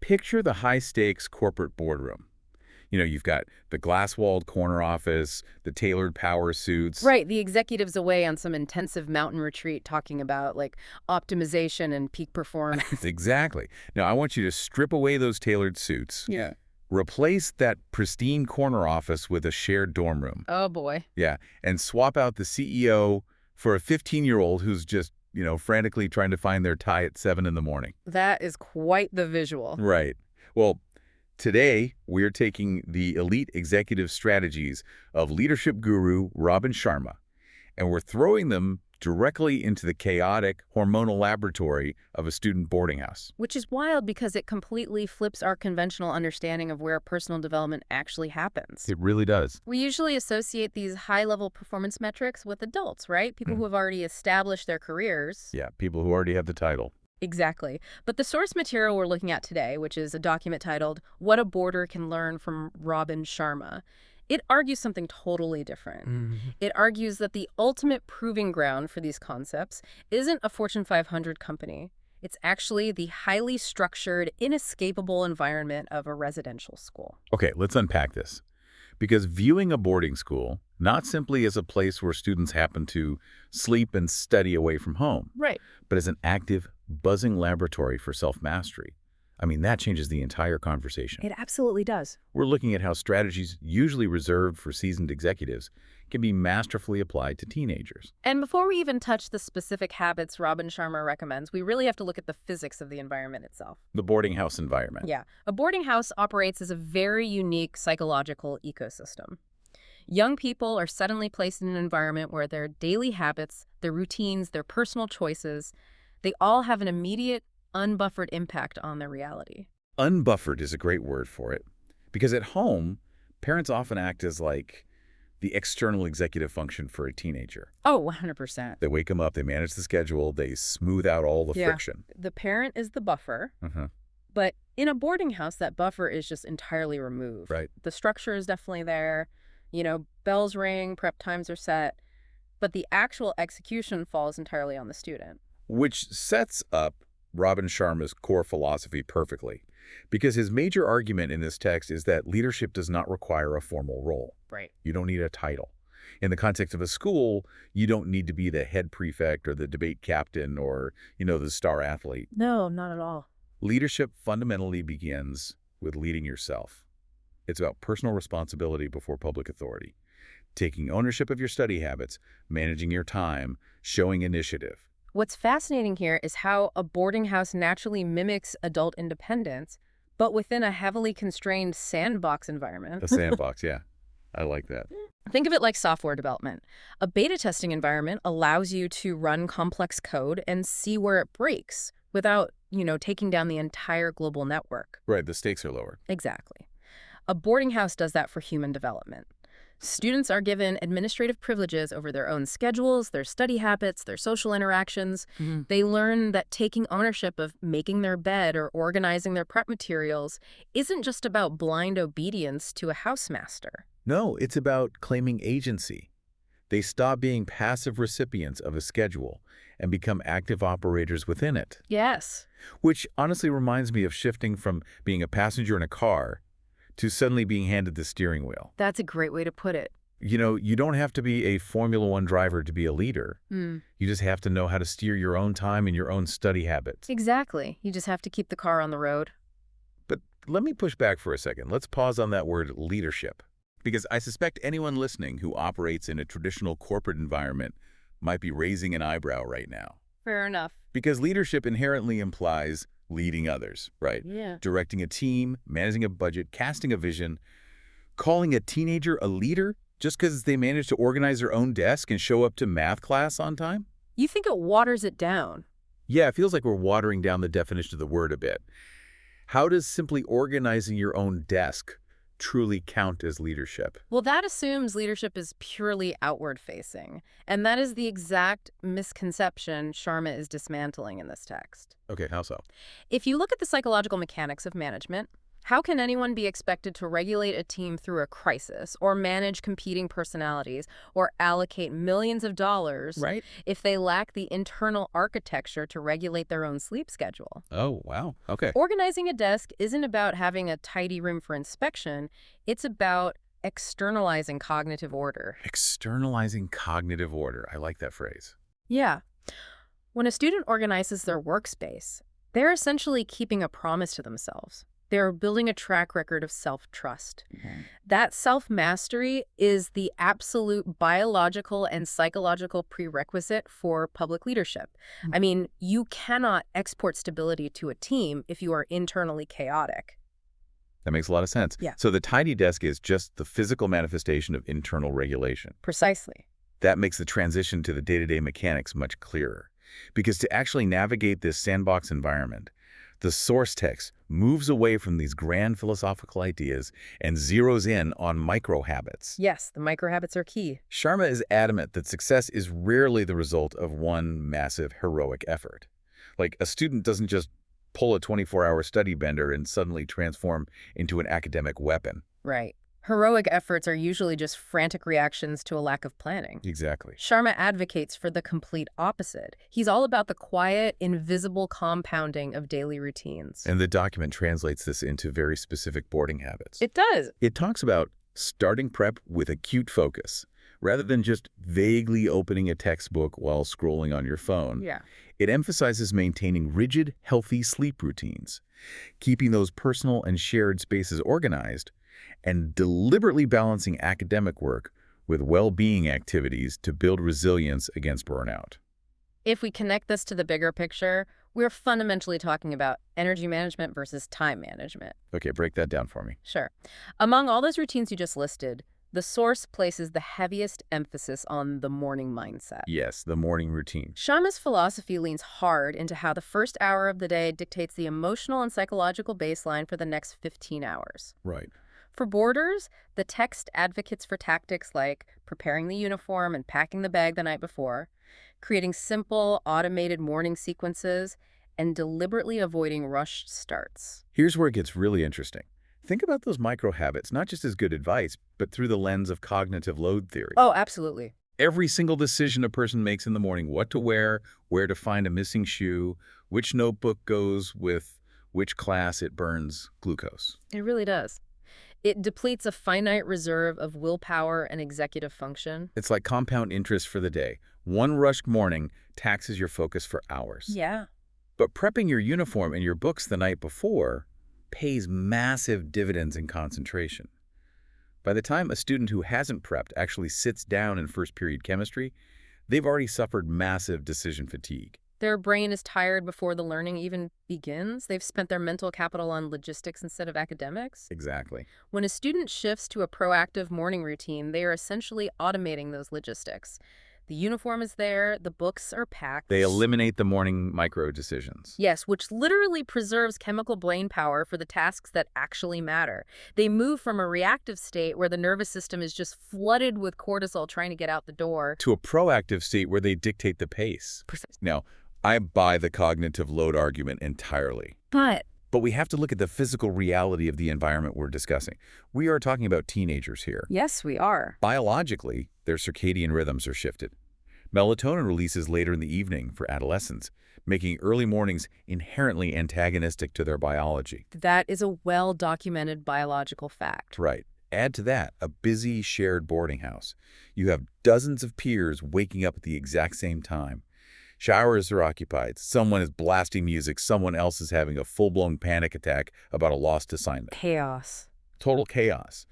Picture the high-stakes corporate boardroom. You've got the glass-walled corner office, the tailored power suits. Right, the executive's away on some intensive mountain retreat talking about, like, optimization and peak performance. Exactly. Now, I want you to strip away those tailored suits. Yeah. Replace that pristine corner office with a shared dorm room. Oh, boy. Yeah, and swap out the CEO for a 15-year-old who's just, frantically trying to find their tie at 7 in the morning. That is quite the visual. Right. Well, today we're taking the elite executive strategies of leadership guru Robin Sharma, and we're throwing them directly into the chaotic hormonal laboratory of a student boarding house. Which is wild because it completely flips our conventional understanding of where personal development actually happens. It really does. We usually associate these high-level performance metrics with adults, right? People who have already established their careers. Yeah, people who already have the title. Exactly. But the source material we're looking at today, which is a document titled What a Boarder Can Learn from Robin Sharma, it argues something totally different. It argues that the ultimate proving ground for these concepts isn't a Fortune 500 company. It's actually the highly structured, inescapable environment of a residential school. Okay, let's unpack this. Because viewing a boarding school not simply as a place where students happen to sleep and study away from home, Right. but as an active, buzzing laboratory for self-mastery. I mean, that changes the entire conversation. It absolutely does. We're looking at how strategies usually reserved for seasoned executives can be masterfully applied to teenagers. And before we even touch the specific habits Robin Sharma recommends, we really have to look at the physics of the environment itself. The boarding house environment. Yeah. A boarding house operates as a very unique psychological ecosystem. Young people are suddenly placed in an environment where their daily habits, their routines, their personal choices, they all have an immediate, unbuffered impact on their reality. Unbuffered is a great word for it. Because at home, parents often act as like the external executive function for a teenager. Oh, 100%. They wake them up, they manage the schedule, they smooth out all the friction. The parent is the buffer, but in a boarding house, that buffer is just entirely removed. Right. The structure is definitely there. Bells ring, prep times are set, but the actual execution falls entirely on the student. Which sets up Robin Sharma's core philosophy perfectly. Because his major argument in this text is that leadership does not require a formal role. Right. You don't need a title. In the context of a school, you don't need to be the head prefect or the debate captain or, the star athlete. No, not at all. Leadership fundamentally begins with leading yourself. It's about personal responsibility before public authority, taking ownership of your study habits, managing your time, showing initiative. What's fascinating here is how a boarding house naturally mimics adult independence, but within a heavily constrained sandbox environment. A sandbox, yeah. I like that. Think of it like software development. A beta testing environment allows you to run complex code and see where it breaks without, taking down the entire global network. Right, the stakes are lower. Exactly. A boarding house does that for human development. Students are given administrative privileges over their own schedules, their study habits, their social interactions. They learn that taking ownership of making their bed or organizing their prep materials isn't just about blind obedience to a housemaster. No, it's about claiming agency. They stop being passive recipients of a schedule and become active operators within it. Yes. Which honestly reminds me of shifting from being a passenger in a car to suddenly being handed the steering wheel. That's a great way to put it. You don't have to be a Formula One driver to be a leader. You just have to know how to steer your own time and your own study habits. Exactly. You just have to keep the car on the road. But let me push back for a second. Let's pause on that word leadership. Because I suspect anyone listening who operates in a traditional corporate environment might be raising an eyebrow right now. Fair enough. Because leadership inherently implies leading others, right? Yeah. Directing a team, managing a budget, casting a vision. Calling a teenager a leader just because they manage to organize their own desk and show up to math class on time? You think it waters it down? Yeah, it feels like we're watering down the definition of the word a bit. How does simply organizing your own desk truly count as leadership? Well, that assumes leadership is purely outward-facing, and that is the exact misconception Sharma is dismantling in this text. Okay, how so? If you look at the psychological mechanics of management, How can anyone be expected to regulate a team through a crisis, or manage competing personalities, or allocate millions of dollars Right? if they lack the internal architecture to regulate their own sleep schedule? Oh, wow. Okay. Organizing a desk isn't about having a tidy room for inspection, it's about externalizing cognitive order. Externalizing cognitive order. I like that phrase. Yeah. When a student organizes their workspace, they're essentially keeping a promise to themselves. They're building a track record of self-trust. That self-mastery is the absolute biological and psychological prerequisite for public leadership. I mean, you cannot export stability to a team if you are internally chaotic. That makes a lot of sense. Yeah. So the tidy desk is just the physical manifestation of internal regulation. Precisely. That makes the transition to the day-to-day mechanics much clearer. Because to actually navigate this sandbox environment, the source text moves away from these grand philosophical ideas and zeroes in on micro-habits. Yes, the micro-habits are key. Sharma is adamant that success is rarely the result of one massive heroic effort. Like, a student doesn't just pull a 24-hour study bender and suddenly transform into an academic weapon. Right. Heroic efforts are usually just frantic reactions to a lack of planning. Exactly. Sharma advocates for the complete opposite. He's all about the quiet, invisible compounding of daily routines. And the document translates this into very specific boarding habits. It does. It talks about starting prep with acute focus, rather than just vaguely opening a textbook while scrolling on your phone. Yeah. It emphasizes maintaining rigid, healthy sleep routines, keeping those personal and shared spaces organized, and deliberately balancing academic work with well-being activities to build resilience against burnout. If we connect this to the bigger picture, we're fundamentally talking about energy management versus time management. Okay, break that down for me. Sure. Among all those routines you just listed, the source places the heaviest emphasis on the morning mindset. Yes, the morning routine. Sharma's philosophy leans hard into how the first hour of the day dictates the emotional and psychological baseline for the next 15 hours. Right. For boarders, the text advocates for tactics like preparing the uniform and packing the bag the night before, creating simple, automated morning sequences, and deliberately avoiding rushed starts. Here's where it gets really interesting. Think about those micro habits, not just as good advice, but through the lens of cognitive load theory. Oh, absolutely. Every single decision a person makes in the morning, what to wear, where to find a missing shoe, which notebook goes with which class, it burns glucose. It really does. It depletes a finite reserve of willpower and executive function. It's like compound interest for the day. One rushed morning taxes your focus for hours. Yeah. But prepping your uniform and your books the night before pays massive dividends in concentration. By the time a student who hasn't prepped actually sits down in first period chemistry, they've already suffered massive decision fatigue. Their brain is tired before the learning even begins. They've spent their mental capital on logistics instead of academics. Exactly. When a student shifts to a proactive morning routine, they are essentially automating those logistics. The uniform is there, the books are packed. They eliminate the morning micro decisions. Yes, which literally preserves chemical brain power for the tasks that actually matter. They move from a reactive state where the nervous system is just flooded with cortisol trying to get out the door To a proactive state where they dictate the pace. Precisely. Now, I buy the cognitive load argument entirely. But But we have to look at the physical reality of the environment we're discussing. We are talking about teenagers here. yes, we are. Biologically, their circadian rhythms are shifted. Melatonin releases later in the evening for adolescents, making early mornings inherently antagonistic to their biology. That is a well-documented biological fact. Right. Add to that a busy shared boarding house. You have dozens of peers waking up at the exact same time. Showers are occupied. Someone is blasting music. Someone else is having a full-blown panic attack about a lost assignment. Chaos. Total chaos.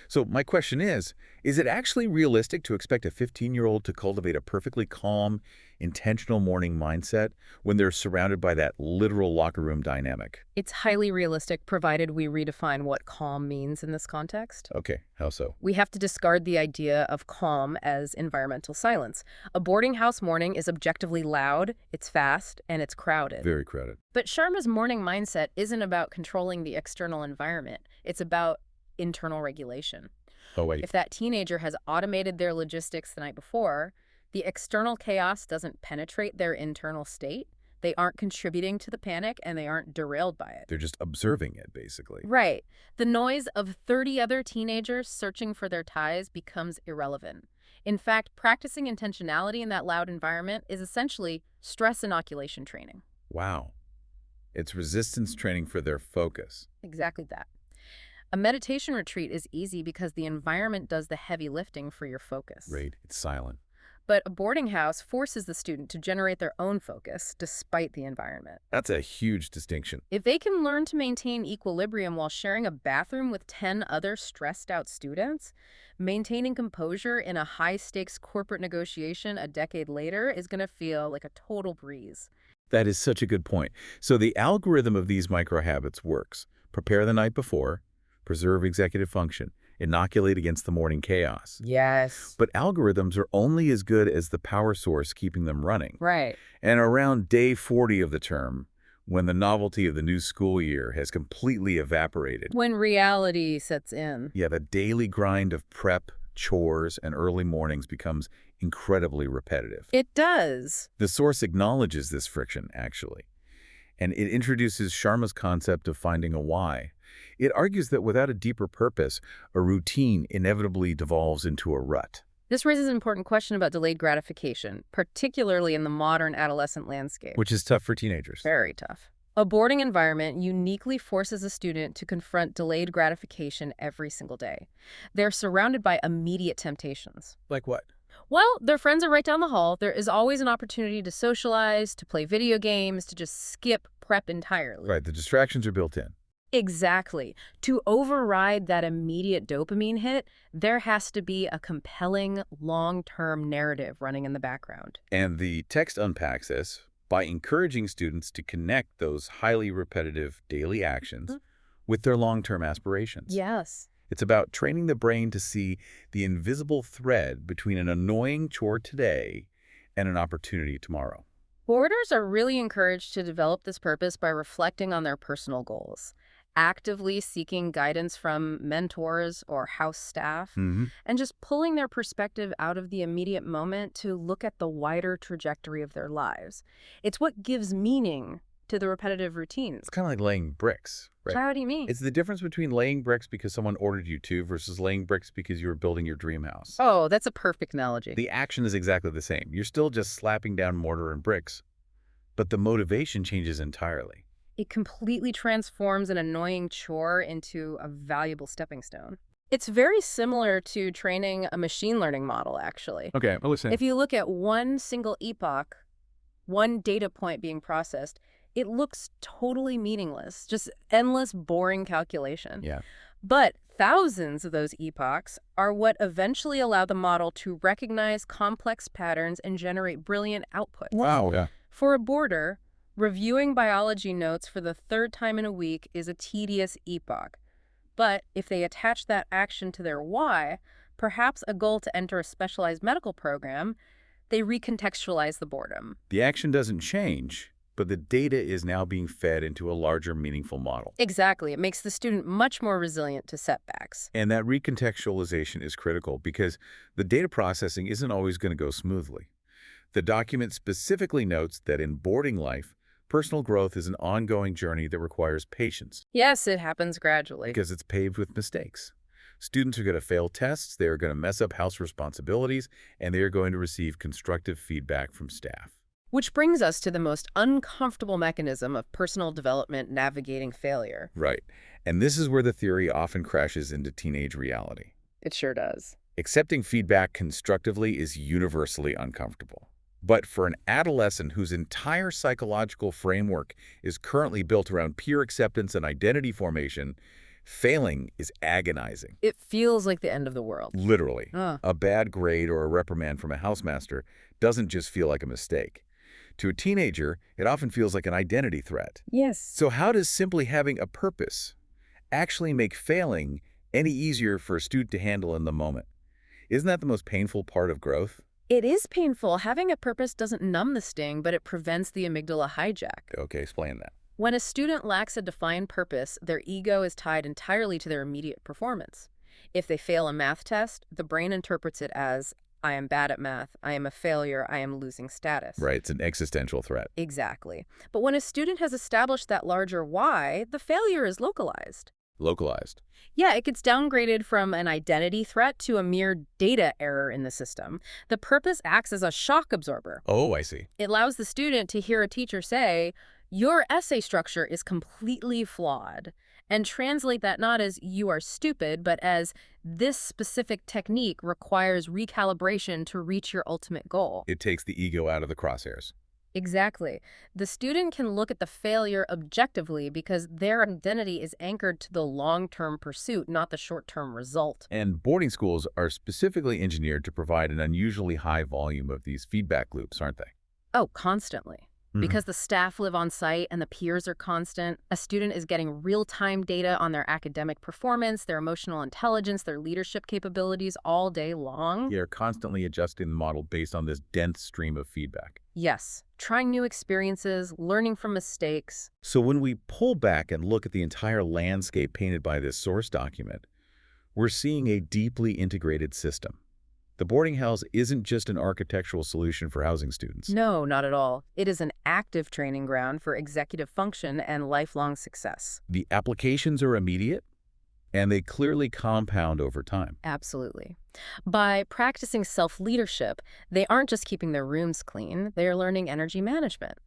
So my question is it actually realistic to expect a 15-year-old to cultivate a perfectly calm, intentional morning mindset when they're surrounded by that literal locker room dynamic? It's highly realistic, provided we redefine what calm means in this context. Okay, how so? We have to discard the idea of calm as environmental silence. A boarding house morning is objectively loud, it's fast, and it's crowded. Very crowded. But Sharma's morning mindset isn't about controlling the external environment. It's about internal regulation. Oh, wait. If that teenager has automated their logistics the night before, the external chaos doesn't penetrate their internal state. They aren't contributing to the panic, and they aren't derailed by it. They're just observing it, basically. Right. The noise of 30 other teenagers searching for their ties becomes irrelevant. In fact, practicing intentionality in that loud environment is essentially stress inoculation training. Wow. It's resistance training for their focus. Exactly that. A meditation retreat is easy because the environment does the heavy lifting for your focus. Right. It's silent. But a boarding house forces the student to generate their own focus despite the environment. That's a huge distinction. If they can learn to maintain equilibrium while sharing a bathroom with 10 other stressed out students, maintaining composure in a high-stakes corporate negotiation a decade later is going to feel like a total breeze. That is such a good point. So the algorithm of these micro-habits works. Prepare the night before, preserve executive function, inoculate against the morning chaos. Yes. But algorithms are only as good as the power source keeping them running. Right. And around day 40 of the term, when the novelty of the new school year has completely evaporated. When reality sets in. Yeah, the daily grind of prep, chores, and early mornings becomes incredibly repetitive. It does. The source acknowledges this friction, actually. And it introduces Sharma's concept of finding a why. It argues that without a deeper purpose, a routine inevitably devolves into a rut. This raises an important question about delayed gratification, particularly in the modern adolescent landscape. Which is tough for teenagers. Very tough. A boarding environment uniquely forces a student to confront delayed gratification every single day. They're surrounded by immediate temptations. Like what? Well, their friends are right down the hall. There is always an opportunity to socialize, to play video games, to just skip prep entirely. Right, the distractions are built in. Exactly. To override that immediate dopamine hit, there has to be a compelling, long-term narrative running in the background. And the text unpacks this by encouraging students to connect those highly repetitive daily actions with their long-term aspirations. Yes. It's about training the brain to see the invisible thread between an annoying chore today and an opportunity tomorrow. Boarders are really encouraged to develop this purpose by reflecting on their personal goals, actively seeking guidance from mentors or house staff, and just pulling their perspective out of the immediate moment to look at the wider trajectory of their lives. It's what gives meaning to the repetitive routines. It's kind of like laying bricks, right? How do you mean? It's the difference between laying bricks because someone ordered you to versus laying bricks because you were building your dream house. Oh, that's a perfect analogy. The action is exactly the same. You're still just slapping down mortar and bricks, but the motivation changes entirely. It completely transforms an annoying chore into a valuable stepping stone. It's very similar to training a machine learning model, actually. Okay, well, listen. If you look at one single epoch, one data point being processed, it looks totally meaningless, just endless, boring calculation. Yeah. But thousands of those epochs are what eventually allow the model to recognize complex patterns and generate brilliant outputs. Wow. Yeah. For a boarder, reviewing biology notes for the third time in a week is a tedious epoch. But if they attach that action to their why, perhaps a goal to enter a specialized medical program, they recontextualize the boredom. The action doesn't change, but the data is now being fed into a larger, meaningful model. Exactly. It makes the student much more resilient to setbacks. And that recontextualization is critical because the data processing isn't always going to go smoothly. The document specifically notes that in boarding life, personal growth is an ongoing journey that requires patience. Yes, it happens gradually. Because it's paved with mistakes. Students are going to fail tests, they are going to mess up house responsibilities, and they are going to receive constructive feedback from staff. Which brings us to the most uncomfortable mechanism of personal development navigating failure. Right. And this is where the theory often crashes into teenage reality. It sure does. Accepting feedback constructively is universally uncomfortable. But for an adolescent whose entire psychological framework is currently built around peer acceptance and identity formation, failing is agonizing. It feels like the end of the world. Literally. A bad grade or a reprimand from a housemaster doesn't just feel like a mistake. To a teenager, it often feels like an identity threat. Yes. So how does simply having a purpose actually make failing any easier for a student to handle in the moment? Isn't that the most painful part of growth? It is painful. Having a purpose doesn't numb the sting, but it prevents the amygdala hijack. Okay, explain that. When a student lacks a defined purpose, their ego is tied entirely to their immediate performance. If they fail a math test, the brain interprets it as, I am bad at math. I am a failure. I am losing status. Right, it's an existential threat. Exactly. But when a student has established that larger why, the failure is localized. Localized. Yeah, it gets downgraded from an identity threat to a mere data error in the system. The purpose acts as a shock absorber. Oh, I see. It allows the student to hear a teacher say, your essay structure is completely flawed, and translate that not as you are stupid, but as this specific technique requires recalibration to reach your ultimate goal. It takes the ego out of the crosshairs. Exactly. The student can look at the failure objectively because their identity is anchored to the long-term pursuit, not the short-term result. And boarding schools are specifically engineered to provide an unusually high volume of these feedback loops, aren't they? Oh, constantly. Because the staff live on site and the peers are constant, a student is getting real-time data on their academic performance, their emotional intelligence, their leadership capabilities all day long. You're constantly adjusting the model based on this dense stream of feedback. Yes, trying new experiences, learning from mistakes. So when we pull back and look at the entire landscape painted by this source document, we're seeing a deeply integrated system. The boarding house isn't just an architectural solution for housing students. No, not at all. It is an active training ground for executive function and lifelong success. The applications are immediate, and they clearly compound over time. Absolutely. By practicing self-leadership, they aren't just keeping their rooms clean, they are learning energy management.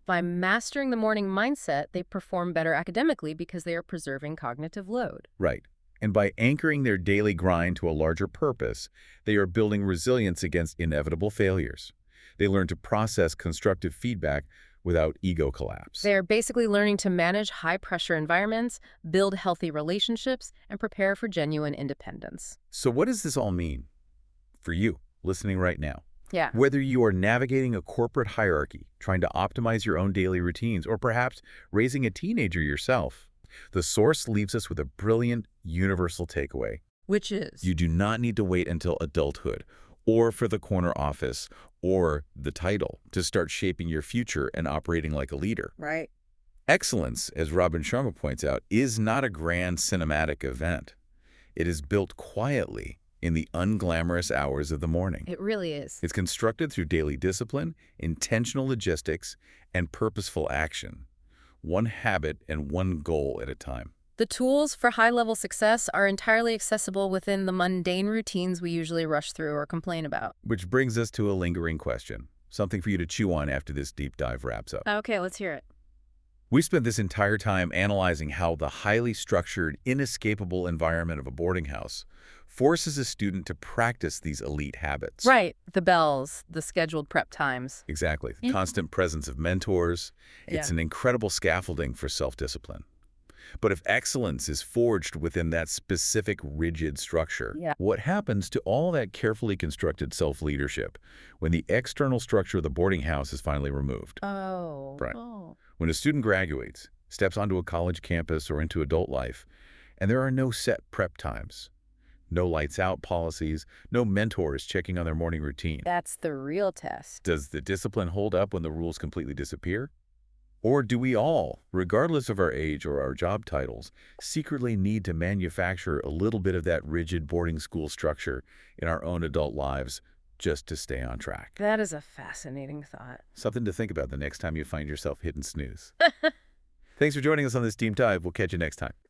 By mastering the morning mindset, they perform better academically because they are preserving cognitive load. Right. And by anchoring their daily grind to a larger purpose, they are building resilience against inevitable failures. They learn to process constructive feedback without ego collapse. They're basically learning to manage high-pressure environments, build healthy relationships, and prepare for genuine independence. So what does this all mean for you, listening right now? Yeah. Whether you are navigating a corporate hierarchy, trying to optimize your own daily routines, or perhaps raising a teenager yourself, the source leaves us with a brilliant, universal takeaway. Which is? You do not need to wait until adulthood, or for the corner office, or the title to start shaping your future and operating like a leader. Right. Excellence, as Robin Sharma points out, is not a grand cinematic event. It is built quietly in the unglamorous hours of the morning. It really is. It's constructed through daily discipline, intentional logistics, and purposeful action. One habit and one goal at a time. The tools for high-level success are entirely accessible within the mundane routines we usually rush through or complain about. Which brings us to a lingering question, something for you to chew on after this deep dive wraps up. Okay, let's hear it. We spent this entire time analyzing how the highly structured, inescapable environment of a boarding house forces a student to practice these elite habits. Right. The bells, the scheduled prep times. Exactly. The constant presence of mentors. It's Yeah. an incredible scaffolding for self-discipline. But if excellence is forged within that specific rigid structure, what happens to all that carefully constructed self-leadership when the external structure of the boarding house is finally removed? Oh. Right. Oh. When a student graduates, steps onto a college campus or into adult life, and there are no set prep times, no lights out policies, no mentors checking on their morning routine. That's the real test. Does the discipline hold up when the rules completely disappear? Or do we all, regardless of our age or our job titles, secretly need to manufacture a little bit of that rigid boarding school structure in our own adult lives just to stay on track? That is a fascinating thought. Something to think about the next time you find yourself hitting snooze. Thanks for joining us on this deep dive. We'll catch you next time.